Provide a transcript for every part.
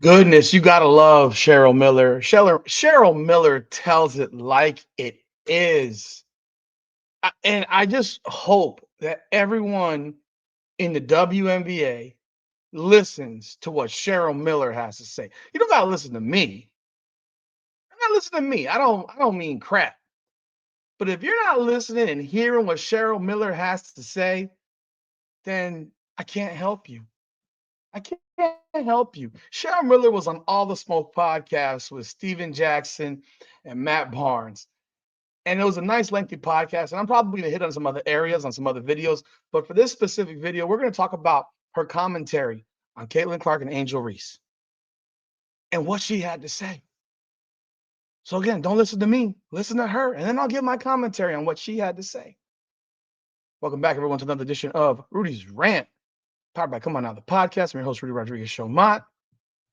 Goodness, you gotta love Cheryl Miller. Cheryl Miller tells it like it is. And I just hope that everyone in the WNBA listens to what Cheryl Miller has to say. You don't gotta listen to me. You gotta listen to me. I don't mean crap. But if you're not listening and hearing what Cheryl Miller has to say, then I can't help you. I can't help you. Cheryl Miller was on All the Smoke podcast with Steven Jackson and Matt Barnes. And it was a nice lengthy podcast. And I'm probably going to hit on some other areas, on some other videos. But for this specific video, we're going to talk about her commentary on Caitlin Clark and Angel Reese and what she had to say. So again, don't listen to me, listen to her, and then I'll give my commentary on what she had to say. Welcome back, everyone, to another edition of Rudy's Rant, powered by Come On Now, the podcast. I'm your host, Rudy Rodriguez Showmont.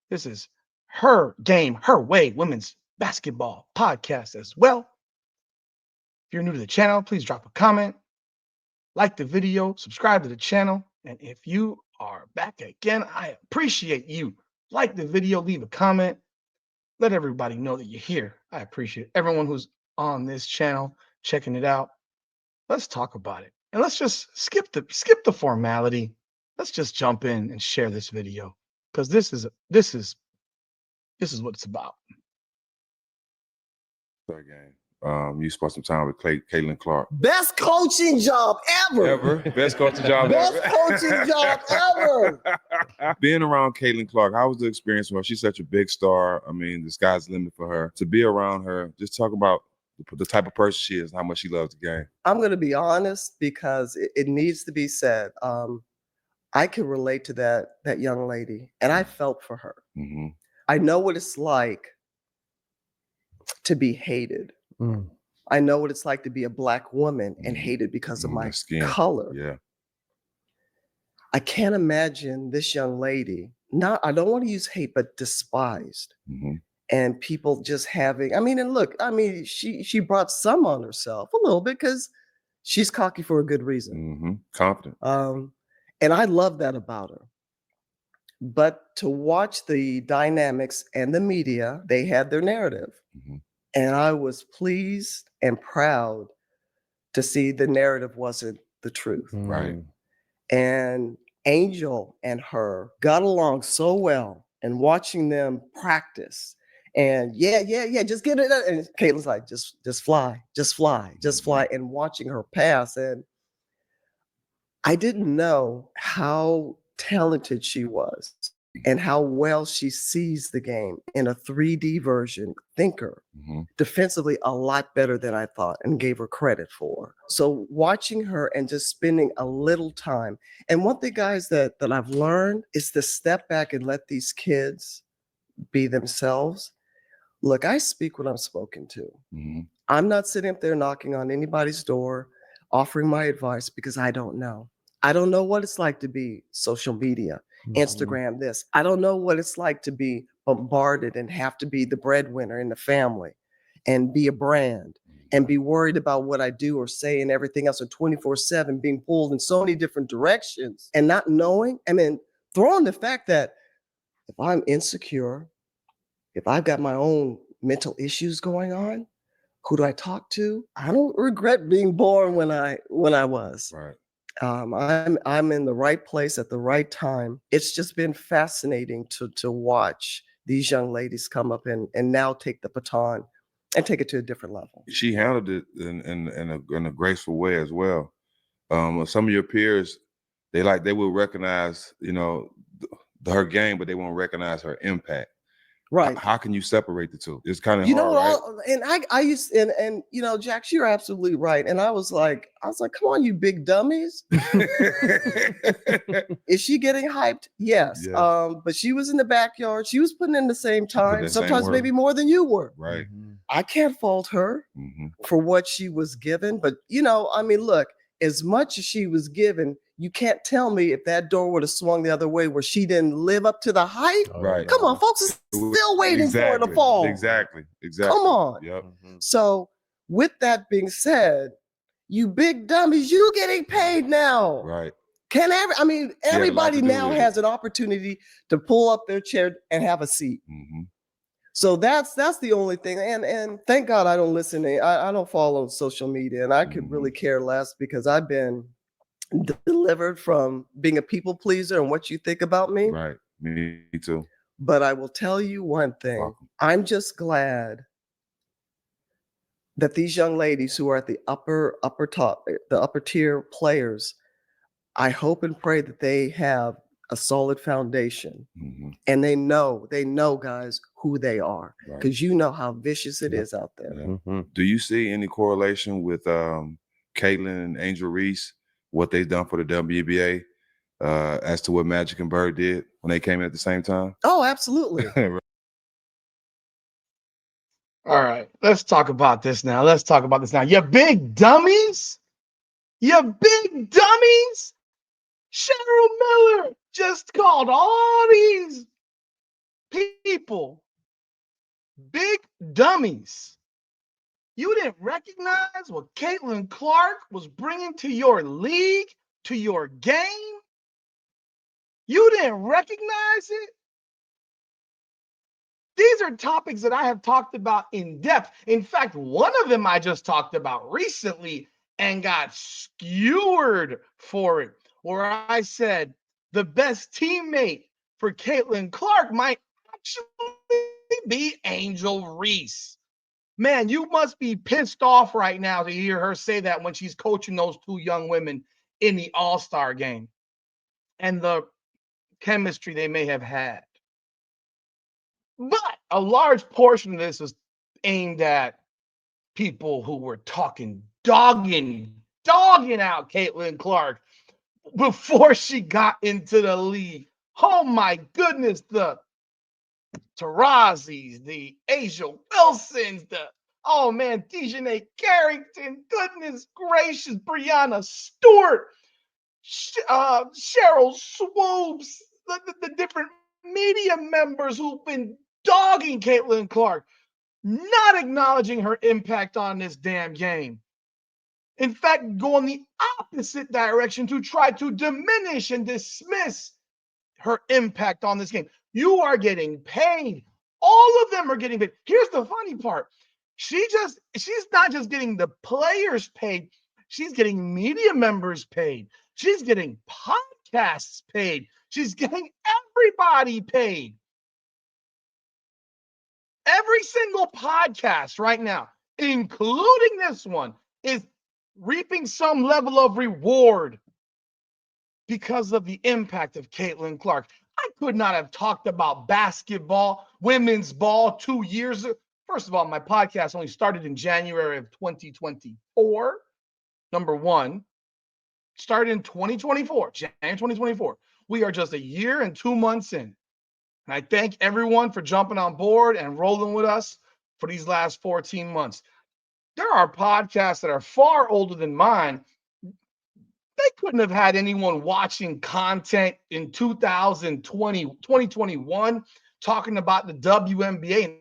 This is Her Game, Her Way women's basketball podcast as well. If you're new to the channel, please drop a comment, like the video, subscribe to the channel. And if you are back again, I appreciate you. Like the video, leave a comment. Let everybody know that you're here. I appreciate everyone who's on this channel, checking it out. Let's talk about it. And let's just skip the formality. Let's just jump in and share this video because this is what it's about. Third game. You spent some time with Caitlin Clark. Best coaching job ever. Best coaching job Best ever. coaching job ever. Being around Caitlin Clark, how was the experience for her? She's such a big star. I mean, the sky's the limit for her. To be around her, just talk about the type of person she is and how much she loves the game. I'm going to be honest because it needs to be said. I can relate to that young lady, and I felt for her. Mm-hmm. I know what it's like to be hated. Mm. I know what it's like to be a Black woman and hated because of my skin. color. Yeah. I can't imagine this young lady, I don't want to use hate, but despised. Mm-hmm. And people just having, she brought some on herself a little bit because she's cocky for a good reason. Mm-hmm. Confident. And I love that about her. But to watch the dynamics and the media, they had their narrative. Mm-hmm. And I was pleased and proud to see the narrative wasn't the truth. Mm. Right. And Angel and her got along so well, and watching them practice and just get it. And Caitlin's like, just fly, and watching her pass. And I didn't know how talented she was and how well she sees the game in a 3D version, thinker. Mm-hmm. Defensively, a lot better than I thought and gave her credit for. So watching her and just spending a little time. And one thing, guys, that I've learned is to step back and let these kids be themselves. Look, I speak when I'm spoken to. Mm-hmm. I'm not sitting up there knocking on anybody's door, offering my advice because I don't know. I don't know what it's like to be social media, Instagram this. I don't know what it's like to be bombarded and have to be the breadwinner in the family and be a brand and be worried about what I do or say and everything else, and 24/7 being pulled in so many different directions and not knowing. I mean, throwing the fact that if I'm insecure, if I've got my own mental issues going on, who do I talk to? I don't regret being born when I was. Right. I'm in the right place at the right time. It's just been fascinating to watch these young ladies come up and now take the baton and take it to a different level. She handled it in a graceful way as well. Some of your peers, they will recognize, her game, but they won't recognize her impact. Right. How can you separate the two? It's kind of hard, right? I used and Jax, you're absolutely right. And I was like, come on, you big dummies. Is she getting hyped? Yes. But she was in the backyard. She was putting in the same time, sometimes maybe more than you were. Right. I can't fault her for what she was given. But look, as much as she was given, you can't tell me if that door would have swung the other way where she didn't live up to the hype. Right. Come on, folks are still waiting for her to fall. Exactly. Come on. Yep. So with that being said, you big dummies, you getting paid now. Right. I mean, She had a lot everybody to do now with it. has an opportunity to pull up their chair and have a seat. Mm-hmm. So that's the only thing. And thank God I don't listen to, I don't follow social media, and I could really care less because I've been delivered from being a people pleaser and what you think about me. Right. Me too. But I will tell you one thing. Welcome. I'm just glad that these young ladies who are at the upper top, the upper tier players, I hope and pray that they have a solid foundation. Mm-hmm. And they know, guys, who they are. Right. Because you know how vicious it is out there. Yeah. Mm-hmm. Do you see any correlation with Caitlin and Angel Reese, what they've done for the WNBA, as to what Magic and Bird did when they came in at the same time? Oh, absolutely. All right, let's talk about this now. You big dummies. You big dummies. Cheryl Miller just called all these people big dummies. You didn't recognize what Caitlin Clark was bringing to your league, to your game. You didn't recognize it. These are topics that I have talked about in depth. In fact, one of them I just talked about recently and got skewered for it, where I said the best teammate for Caitlin Clark might actually be Angel Reese. Man, you must be pissed off right now to hear her say that when she's coaching those two young women in the All-Star game and the chemistry they may have had. But a large portion of this is aimed at people who were talking, dogging out Caitlin Clark before she got into the league. Oh my goodness, the Tarazis, the Asia Wilsons, oh man, Dejanay Carrington, goodness gracious, Brianna Stewart, Cheryl Swoops, the different media members who've been dogging Caitlin Clark, not acknowledging her impact on this damn game. In fact, going the opposite direction to try to diminish and dismiss her impact on this game. You are getting paid. All of them are getting paid. Here's the funny part. She's not just getting the players paid, she's getting media members paid. She's getting podcasts paid. She's getting everybody paid. Every single podcast right now, including this one, is reaping some level of reward because of the impact of Caitlin Clark. I could not have talked about basketball, women's ball 2 years ago. First of all, my podcast only started in January of 2024. Number one, started in 2024, January 2024. We are just a year and 2 months in. And I thank everyone for jumping on board and rolling with us for these last 14 months. There are podcasts that are far older than mine. They couldn't have had anyone watching content in 2021 talking about the WNBA and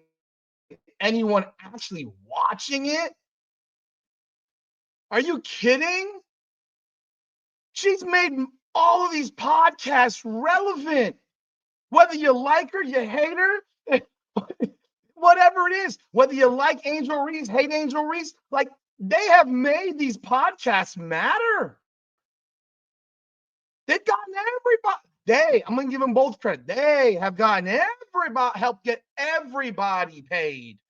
anyone actually watching it. Are you kidding? She's made all of these podcasts relevant. Whether you like her, you hate her, whatever it is, whether you like Angel Reese, hate Angel Reese, like they have made these podcasts matter. They've gotten everybody. I'm going to give them both credit. They have gotten everybody, helped get everybody paid.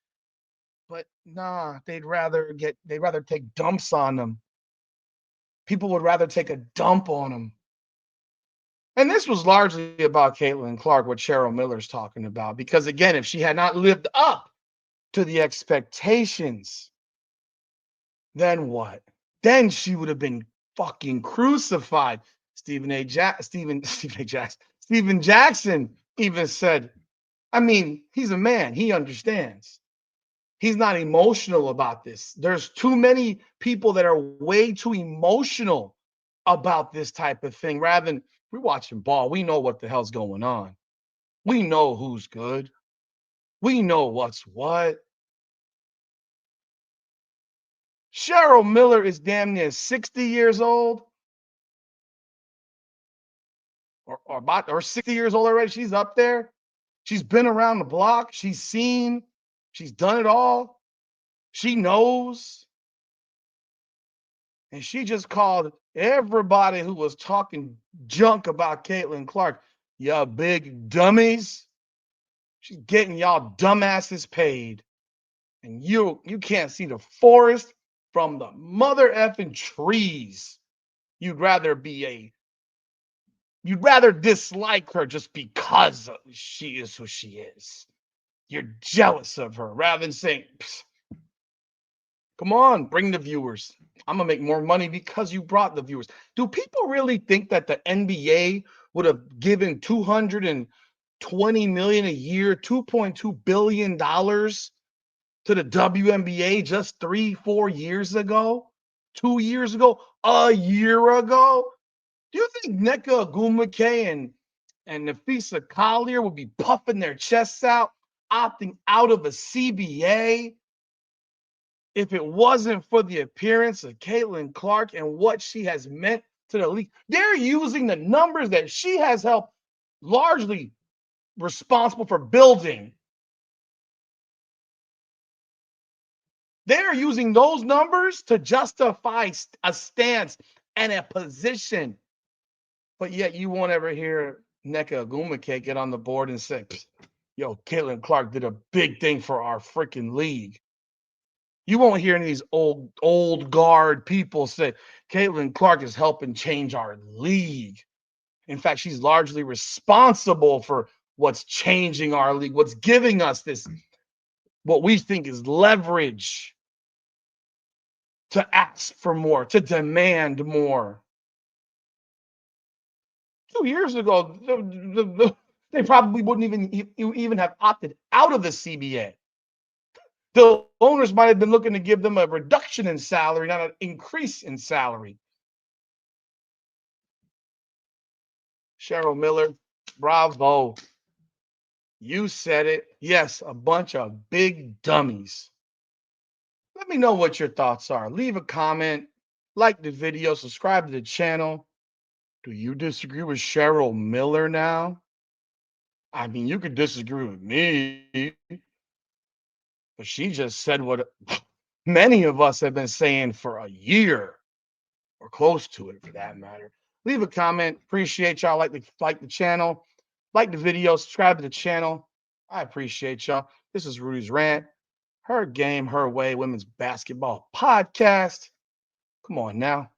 But nah, they'd rather take dumps on them. People would rather take a dump on them. And this was largely about Caitlin Clark, what Cheryl Miller's talking about. Because again, if she had not lived up to the expectations, then what? Then she would have been fucking crucified. Steven Jackson even said, I mean, he's a man. He understands. He's not emotional about this. There's too many people that are way too emotional about this type of thing. Rather than we're watching ball, we know what the hell's going on. We know who's good. We know what's what. Cheryl Miller is damn near 60 years old. or 60 years old already. She's up there. She's been around the block. She's seen. She's done it all. She knows. And she just called everybody who was talking junk about Caitlin Clark, "Ya big dummies." She's getting y'all dumbasses paid. And you can't see the forest from the mother effing trees. You'd rather dislike her just because she is who she is. You're jealous of her rather than saying, come on, bring the viewers. I'm going to make more money because you brought the viewers. Do people really think that the NBA would have given $220 million a year, $2.2 billion to the WNBA just 3-4 years ago? 2 years ago? A year ago? Do you think Nneka Ogwumike and Nafisa Collier would be puffing their chests out, opting out of a CBA if it wasn't for the appearance of Caitlin Clark and what she has meant to the league? They're using the numbers that she has helped, largely responsible for building. They're using those numbers to justify a stance and a position. But yet you won't ever hear Nneka Ogwumike get on the board and say, yo, Caitlin Clark did a big thing for our freaking league. You won't hear any of these old guard people say, Caitlin Clark is helping change our league. In fact, she's largely responsible for what's changing our league, what's giving us this, what we think is leverage to ask for more, to demand more. 2 years ago, they probably wouldn't even have opted out of the CBA. The owners might have been looking to give them a reduction in salary, not an increase in salary. Cheryl Miller, bravo. You said it. Yes, a bunch of big dummies. Let me know what your thoughts are. Leave a comment, like the video, subscribe to the channel. Do you disagree with Cheryl Miller now? I mean, you could disagree with me, but she just said what many of us have been saying for a year or close to it for that matter. Leave a comment. Appreciate y'all. Like the channel, like the video, subscribe to the channel. I appreciate y'all. This is Rudy's Rant, Her Game, Her Way, Women's Basketball Podcast. Come on now.